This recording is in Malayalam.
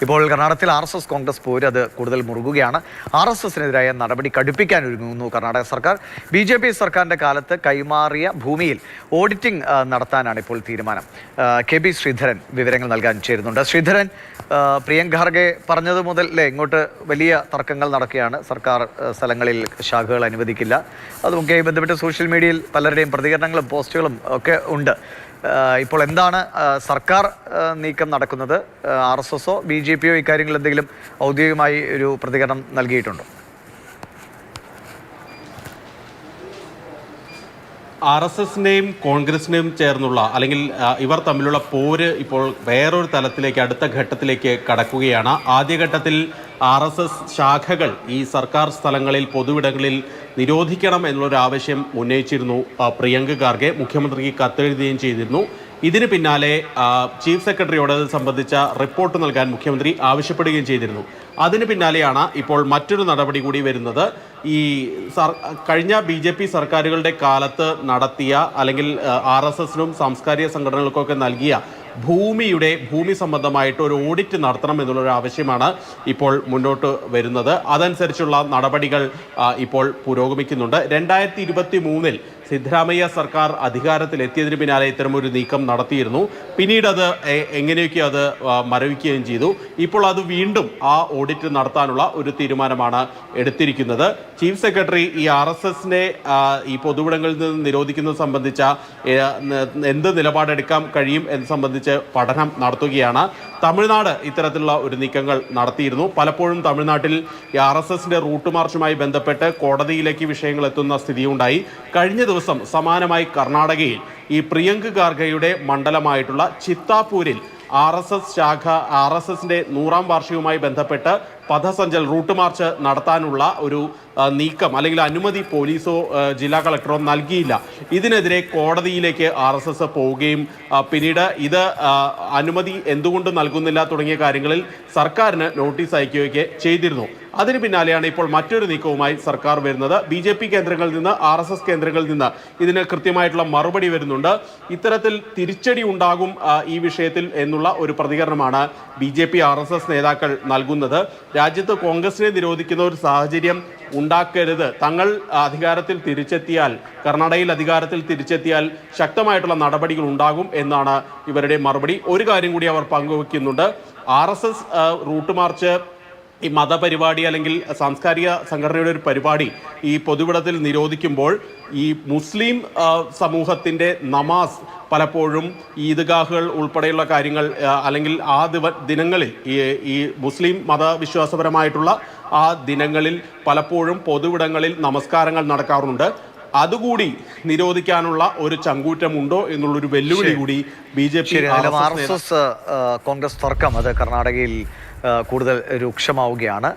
ഇപ്പോൾ കർണാടകത്തിൽ RSS കോൺഗ്രസ് പോര് അത് കൂടുതൽ മുറുകുകയാണ്. RSSനെതിരായ നടപടി കടുപ്പിക്കാൻ ഒരുങ്ങുന്നു കർണാടക സർക്കാർ. BJP സർക്കാരിന്റെ കാലത്ത് കൈമാറിയ ഭൂമിയിൽ ഓഡിറ്റിംഗ് നടത്താനാണ് ഇപ്പോൾ തീരുമാനം. KB ശ്രീധരൻ വിവരങ്ങൾ നൽകാൻ ചേരുന്നുണ്ട്. ശ്രീധരൻ, പ്രിയങ്ക് ഖാർഗെ പറഞ്ഞത് മുതൽ ഇങ്ങോട്ട് വലിയ തർക്കങ്ങൾ നടക്കുകയാണ്. സർക്കാർ സ്ഥലങ്ങളിൽ ശാഖകൾ അനുവദിക്കില്ല. അതുമൊക്കെ ബന്ധപ്പെട്ട് സോഷ്യൽ മീഡിയയിൽ പലരുടെയും പ്രതികരണങ്ങളും പോസ്റ്റുകളും ഒക്കെ ഉണ്ട്. ഇപ്പോൾ എന്താണ് സർക്കാർ നീക്കം നടക്കുന്നത്? RSSോ BJPയോ ഇക്കാര്യങ്ങളിൽ എന്തെങ്കിലും ഔദ്യോഗികമായി ഒരു പ്രതികരണം നൽകിയിട്ടുണ്ടോ? RSSനെയും കോൺഗ്രസിനെയും ചേർന്നുള്ള അല്ലെങ്കിൽ ഇവർ തമ്മിലുള്ള പോര് ഇപ്പോൾ വേറൊരു തലത്തിലേക്ക്, അടുത്ത ഘട്ടത്തിലേക്ക് കടക്കുകയാണ്. ആദ്യഘട്ടത്തിൽ RSS ശാഖകൾ ഈ സർക്കാർ സ്ഥലങ്ങളിൽ, പൊതുവിടങ്ങളിൽ നിരോധിക്കണം എന്നുള്ളൊരു ആവശ്യം ഉന്നയിച്ചിരുന്നു പ്രിയങ്ക് ഖാർഗെ. മുഖ്യമന്ത്രിക്ക് കത്തെഴുതുകയും ചെയ്തിരുന്നു. ഇതിന് പിന്നാലെ ചീഫ് സെക്രട്ടറിയോട് ഇത് സംബന്ധിച്ച റിപ്പോർട്ട് നൽകാൻ മുഖ്യമന്ത്രി ആവശ്യപ്പെടുകയും ചെയ്തിരുന്നു. അതിന് പിന്നാലെയാണ് ഇപ്പോൾ മറ്റൊരു നടപടി കൂടി വരുന്നത്. ഈ കഴിഞ്ഞ BJP സർക്കാരുകളുടെ കാലത്ത് നടത്തിയ അല്ലെങ്കിൽ RSSനും സാംസ്കാരിക സംഘടനകൾക്കൊക്കെ നൽകിയ ഭൂമി സംബന്ധമായിട്ട് ഒരു ഓഡിറ്റ് നടത്തണം എന്നുള്ളൊരു ആവശ്യമാണ് ഇപ്പോൾ മുന്നോട്ട് വരുന്നത്. അതനുസരിച്ചുള്ള നടപടികൾ ഇപ്പോൾ പുരോഗമിക്കുന്നുണ്ട്. 2023-ൽ സിദ്ധരാമയ്യ സർക്കാർ അധികാരത്തിലെത്തിയതിന് പിന്നാലെ ഇത്തരമൊരു നീക്കം നടത്തിയിരുന്നു. പിന്നീട് അത് എങ്ങനെയൊക്കെ അത് മരവിക്കുകയും ചെയ്തു. ഇപ്പോൾ അത് വീണ്ടും ആ ഓഡിറ്റ് നടത്താനുള്ള ഒരു തീരുമാനമാണ് എടുത്തിരിക്കുന്നത്. ചീഫ് സെക്രട്ടറി ഈ RSSനെ ഈ പൊതുവിടങ്ങളിൽ നിന്ന് നിരോധിക്കുന്നത് സംബന്ധിച്ച എന്ത് നിലപാടെടുക്കാൻ കഴിയും എന്ന് സംബന്ധിച്ച് പഠനം നടത്തുകയാണ്. തമിഴ്നാട് ഇത്തരത്തിലുള്ള ഒരു നീക്കങ്ങൾ നടത്തിയിരുന്നു. പലപ്പോഴും തമിഴ്നാട്ടിൽ ഈ RSSന്റെ റൂട്ട് മാർച്ചുമായി ബന്ധപ്പെട്ട് കോടതിയിലേക്ക് വിഷയങ്ങൾ എത്തുന്ന സ്ഥിതിയുണ്ടായി. കഴിഞ്ഞ ദിവസം സമാനമായി കർണാടകയിൽ ഈ പ്രിയങ്ക് ഖാർഗെയുടെ മണ്ഡലമായിട്ടുള്ള ചിത്താപൂരിൽ RSSന്റെ 100ാം വാർഷികവുമായി ബന്ധപ്പെട്ട് പഥസഞ്ചൽ റൂട്ട് മാർച്ച് നടത്താനുള്ള ഒരു നീക്കം അല്ലെങ്കിൽ അനുമതി പോലീസോ ജില്ലാ കളക്ടറോ നൽകിയില്ല. ഇതിനെതിരെ കോടതിയിലേക്ക് RSS പോവുകയും പിന്നീട് ഇത് അനുമതി എന്തുകൊണ്ട് നൽകുന്നില്ല തുടങ്ങിയ കാര്യങ്ങളിൽ സർക്കാരിന് നോട്ടീസ് അയക്കുകയൊക്കെ ചെയ്തിരുന്നു. അതിന് പിന്നാലെയാണ് ഇപ്പോൾ മറ്റൊരു നീക്കവുമായി സർക്കാർ വരുന്നത്. BJP കേന്ദ്രങ്ങളിൽ നിന്ന്, RSS കേന്ദ്രങ്ങളിൽ നിന്ന് ഇതിന് കൃത്യമായിട്ടുള്ള മറുപടി വരുന്നുണ്ട്. ഇത്തരത്തിൽ തിരിച്ചടി ഉണ്ടാകും ഈ വിഷയത്തിൽ എന്നുള്ള ഒരു പ്രതികരണമാണ് BJP RSS നേതാക്കൾ നൽകുന്നത്. രാജ്യത്ത് കോൺഗ്രസിനെ നിരോധിക്കുന്ന ഒരു സാഹചര്യം ഉണ്ടാക്കരുത്. തങ്ങൾ അധികാരത്തിൽ തിരിച്ചെത്തിയാൽ, കർണാടകയിൽ അധികാരത്തിൽ തിരിച്ചെത്തിയാൽ ശക്തമായിട്ടുള്ള നടപടികൾ ഉണ്ടാകും എന്നാണ് ഇവരുടെ മറുപടി. ഒരു കാര്യം കൂടി അവർ പങ്കുവയ്ക്കുന്നുണ്ട്. RSS റൂട്ട് മാർച്ച് ഈ മതപരിപാടി അല്ലെങ്കിൽ സാംസ്കാരിക സംഘടനയുടെ ഒരു പരിപാടി ഈ പൊതുവിടത്തിൽ നിരോധിക്കുമ്പോൾ ഈ മുസ്ലിം സമൂഹത്തിൻ്റെ നമാസ് പലപ്പോഴും ഈദ്ഗാഹുകൾ ഉൾപ്പെടെയുള്ള കാര്യങ്ങൾ അല്ലെങ്കിൽ ആ ദിനങ്ങളിൽ ഈ മുസ്ലിം മതവിശ്വാസപരമായിട്ടുള്ള ആ ദിനങ്ങളിൽ പലപ്പോഴും പൊതുവിടങ്ങളിൽ നമസ്കാരങ്ങൾ നടക്കാറുണ്ട്. അതുകൂടി നിരോധിക്കാനുള്ള ഒരു ചങ്കൂറ്റമുണ്ടോ എന്നുള്ളൊരു വെല്ലുവിളി കൂടി BJP RSS കോൺഗ്രസ് തർക്കം അത് കർണാടകയിൽ കൂടുതൽ രൂക്ഷമാവുകയാണ്.